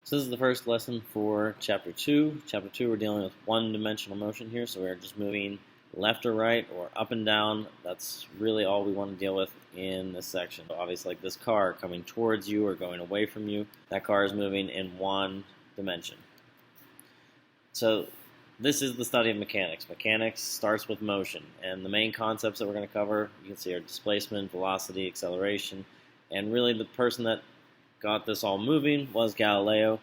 So this is the first lesson for Chapter 2. Chapter 2, we're dealing with one-dimensional motion here, so we're just moving left or right or up and down. That's really all we want to deal with in this section. So obviously, like this car coming towards you or going away from you, that car is moving in one dimension. So this is the study of mechanics. Mechanics starts with motion, and the main concepts that we're going to cover, you can see, are displacement, velocity, acceleration, and really the person that got this all moving was Galileo.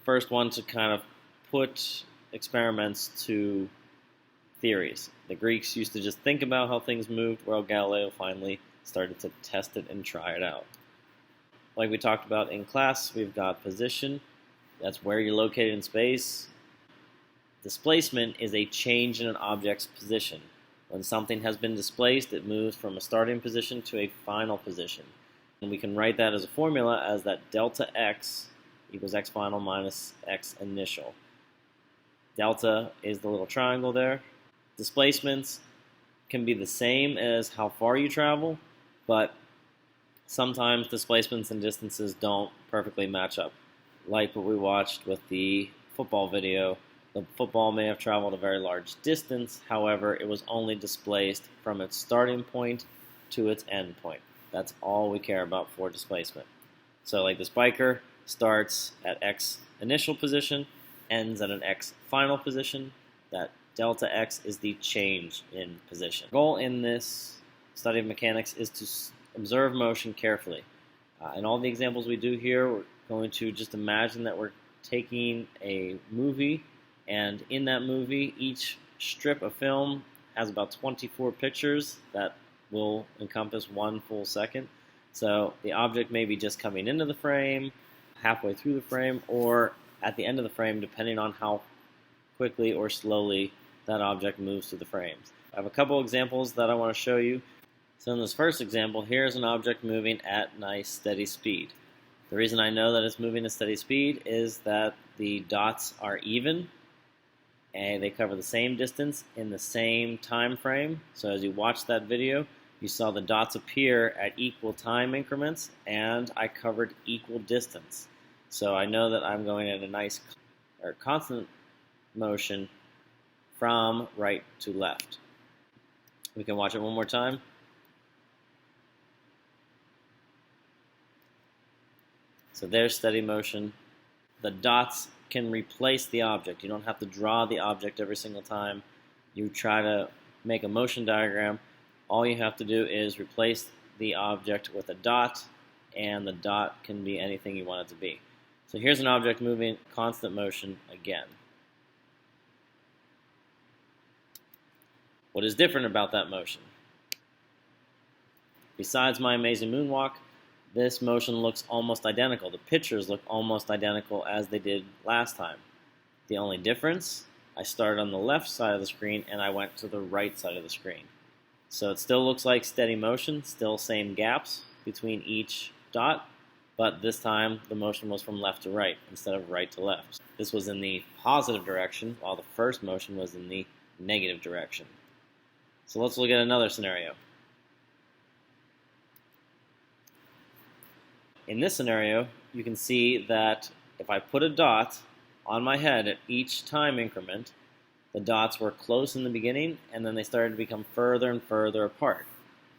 First one to kind of put experiments to theories. The Greeks used to just think about how things moved, while Galileo finally started to test it and try it out. Like we talked about in class, we've got position. That's where you're located in space. Displacement is a change in an object's position. When something has been displaced, it moves from a starting position to a final position. And we can write that as a formula as that delta x equals x final minus x initial. Delta is the little triangle there. Displacements can be the same as how far you travel, but sometimes displacements and distances don't perfectly match up. Like what we watched with the football video, the football may have traveled a very large distance, however, it was only displaced from its starting point to its end point. That's all we care about for displacement. So like this biker starts at x initial position, ends at an x final position. That delta x is the change in position. The goal in this study of mechanics is to observe motion carefully. In all the examples we do here, we're going to just imagine that we're taking a movie, and in that movie, each strip of film has about 24 pictures that will encompass one full second. So the object may be just coming into the frame, halfway through the frame, or at the end of the frame, depending on how quickly or slowly that object moves through the frames. I have a couple examples that I want to show you. So in this first example, here's an object moving at nice steady speed. The reason I know that it's moving at steady speed is that the dots are even, and they cover the same distance in the same time frame. So as you watch that video, you saw the dots appear at equal time increments, and I covered equal distance. So I know that I'm going at a nice or constant motion from right to left. We can watch it one more time. So there's steady motion. The dots can replace the object. You don't have to draw the object every single time you try to make a motion diagram. All you have to do is replace the object with a dot, and the dot can be anything you want it to be. So here's an object moving constant motion again. What is different about that motion? Besides my amazing moonwalk, this motion looks almost identical. The pictures look almost identical as they did last time. The only difference, I started on the left side of the screen and I went to the right side of the screen. So it still looks like steady motion, still same gaps between each dot, but this time the motion was from left to right instead of right to left. This was in the positive direction, while the first motion was in the negative direction. So let's look at another scenario. In this scenario, you can see that if I put a dot on my head at each time increment, the dots were close in the beginning, and then they started to become further and further apart.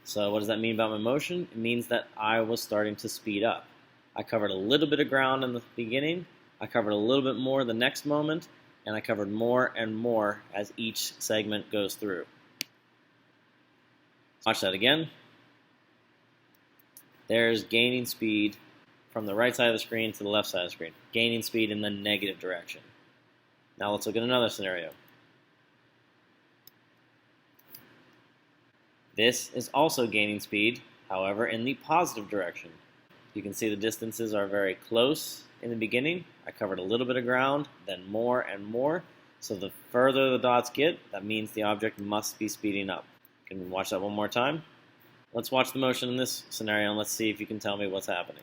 So what does that mean about my motion? It means that I was starting to speed up. I covered a little bit of ground in the beginning, I covered a little bit more the next moment, and I covered more and more as each segment goes through. Watch that again. There's gaining speed from the right side of the screen to the left side of the screen. Gaining speed in the negative direction. Now let's look at another scenario. This is also gaining speed, however, in the positive direction. You can see the distances are very close in the beginning. I covered a little bit of ground, then more and more. So the further the dots get, that means the object must be speeding up. Can we watch that one more time? Let's watch the motion in this scenario and let's see if you can tell me what's happening.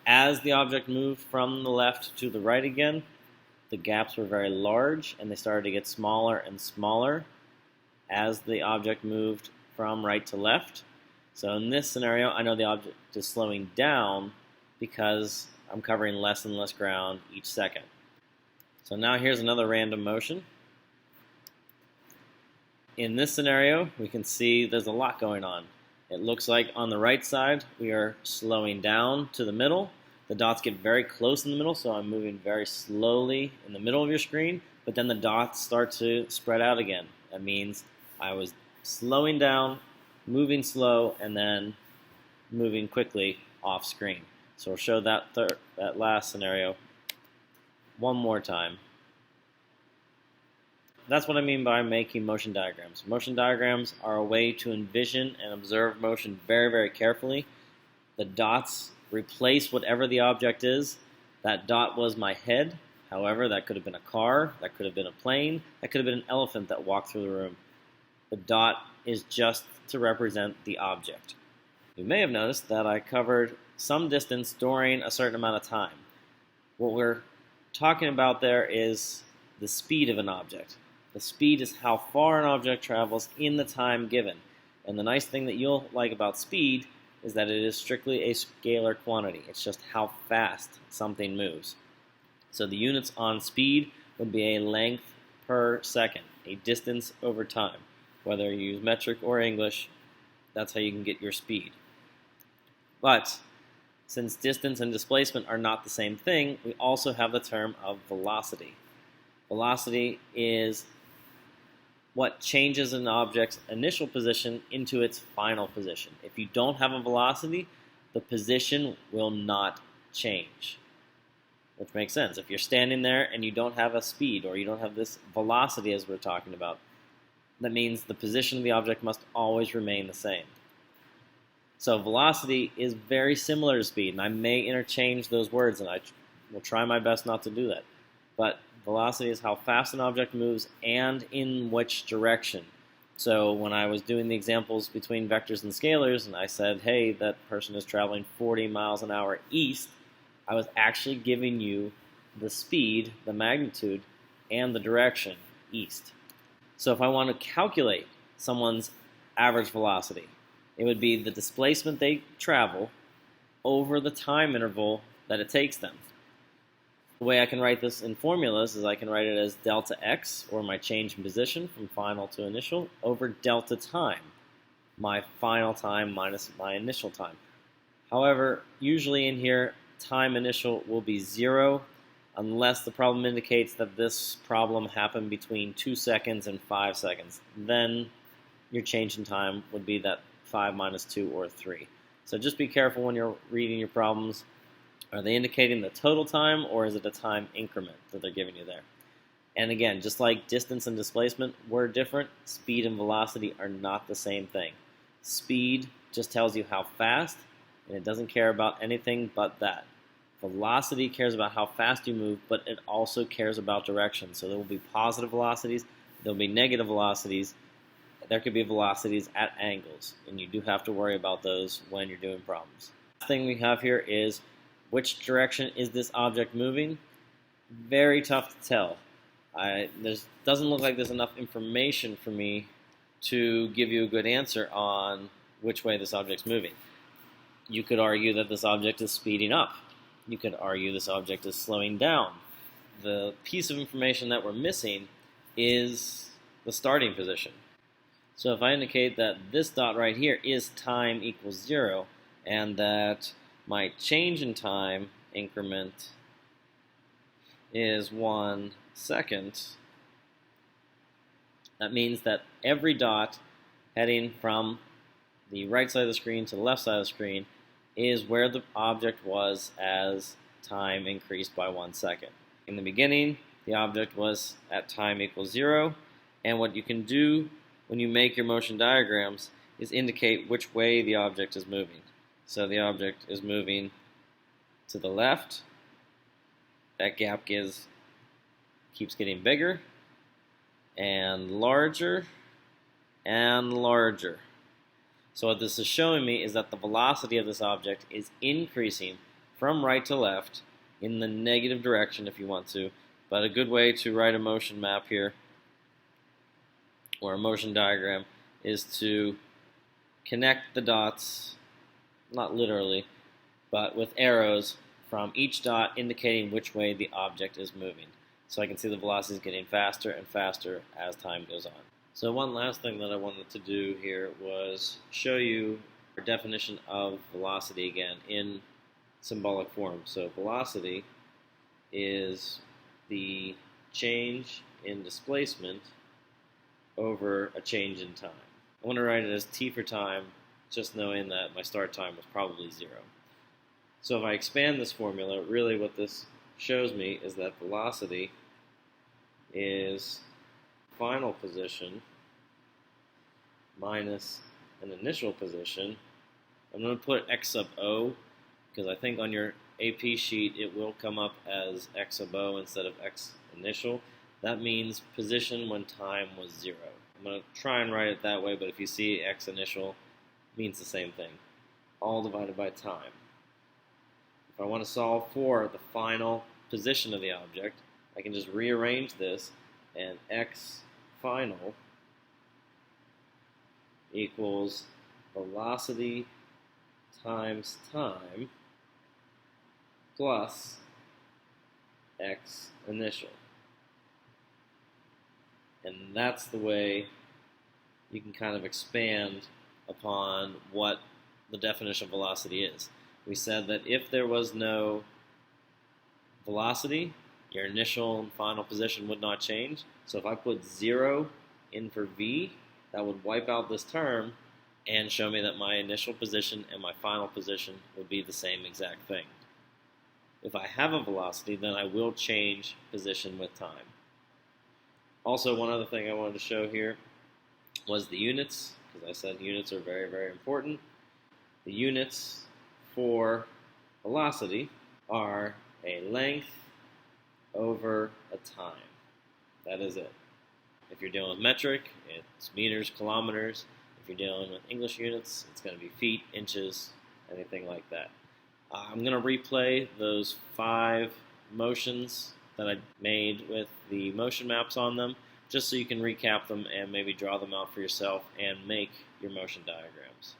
As the object moved from the left to the right again, the gaps were very large and they started to get smaller and smaller as the object moved from right to left. So in this scenario, I know the object is slowing down because I'm covering less and less ground each second. So now here's another random motion. In this scenario, we can see there's a lot going on. It looks like on the right side, we are slowing down to the middle. The dots get very close in the middle, so I'm moving very slowly in the middle of your screen, but then the dots start to spread out again. That means I was slowing down, moving slow, and then moving quickly off screen. So we'll show that last scenario one more time. That's what I mean by making motion diagrams. Motion diagrams are a way to envision and observe motion very, very carefully. The dots replace whatever the object is. That dot was my head. However, that could have been a car, that could have been a plane, that could have been an elephant that walked through the room. The dot is just to represent the object. You may have noticed that I covered some distance during a certain amount of time. What we're talking about there is the speed of an object. The speed is how far an object travels in the time given. And the nice thing that you'll like about speed is that it is strictly a scalar quantity. It's just how fast something moves. So the units on speed would be a length per second, a distance over time. Whether you use metric or English, that's how you can get your speed. But since distance and displacement are not the same thing, we also have the term of velocity. Velocity is what changes an object's initial position into its final position. If you don't have a velocity, the position will not change, which makes sense. If you're standing there and you don't have a speed or you don't have this velocity as we're talking about, that means the position of the object must always remain the same. So velocity is very similar to speed, and I may interchange those words, and I will try my best not to do that. But velocity is how fast an object moves and in which direction. So when I was doing the examples between vectors and scalars, and I said, hey, that person is traveling 40 miles an hour east, I was actually giving you the speed, the magnitude, and the direction, east. So if I want to calculate someone's average velocity, it would be the displacement they travel over the time interval that it takes them. The way I can write this in formulas is I can write it as delta x, or my change in position from final to initial, over delta time, my final time minus my initial time. However, usually in here, time initial will be 0, unless the problem indicates that this problem happened between 2 seconds and 5 seconds. Then your change in time would be that 5 minus 2 or 3. So just be careful when you're reading your problems. Are they indicating the total time, or is it a time increment that they're giving you there? And again, just like distance and displacement were different, speed and velocity are not the same thing. Speed just tells you how fast, and it doesn't care about anything but that. Velocity cares about how fast you move, but it also cares about direction. So there will be positive velocities, there will be negative velocities, there could be velocities at angles, and you do have to worry about those when you're doing problems. The last thing we have here is which direction is this object moving? Very tough to tell. Doesn't look like there's enough information for me to give you a good answer on which way this object's moving. You could argue that this object is speeding up. You could argue this object is slowing down. The piece of information that we're missing is the starting position. So if I indicate that this dot right here is time equals 0, and that my change in time increment is 1 second, that means that every dot heading from the right side of the screen to the left side of the screen is where the object was as time increased by 1 second. In the beginning, the object was at time equals 0, and what you can do when you make your motion diagrams is indicate which way the object is moving. So the object is moving to the left. That gap keeps getting bigger and larger and larger. So what this is showing me is that the velocity of this object is increasing from right to left in the negative direction if you want to. But a good way to write a motion map here, or a motion diagram, is to connect the dots, not literally, but with arrows from each dot indicating which way the object is moving. So I can see the velocity is getting faster and faster as time goes on. So one last thing that I wanted to do here was show you our definition of velocity again in symbolic form. So velocity is the change in displacement over a change in time. I want to write it as t for time, just knowing that my start time was probably 0. So if I expand this formula, really what this shows me is that velocity is final position minus an initial position. I'm going to put x sub o because I think on your AP sheet it will come up as x sub o instead of x initial. That means position when time was 0. I'm going to try and write it that way, but if you see x initial, it means the same thing. All divided by time. If I want to solve for the final position of the object, I can just rearrange this, and x final equals velocity times time plus x initial. And that's the way you can kind of expand upon what the definition of velocity is. We said that if there was no velocity, your initial and final position would not change. So if I put 0 in for v, that would wipe out this term and show me that my initial position and my final position would be the same exact thing. If I have a velocity, then I will change position with time. Also, one other thing I wanted to show here was the units, because I said units are very, very important. The units for velocity are a length over a time. That is it. If you're dealing with metric, it's meters, kilometers. If you're dealing with English units, it's going to be feet, inches, anything like that. I'm going to replay those 5 motions that I made with the motion maps on them, just so you can recap them and maybe draw them out for yourself and make your motion diagrams.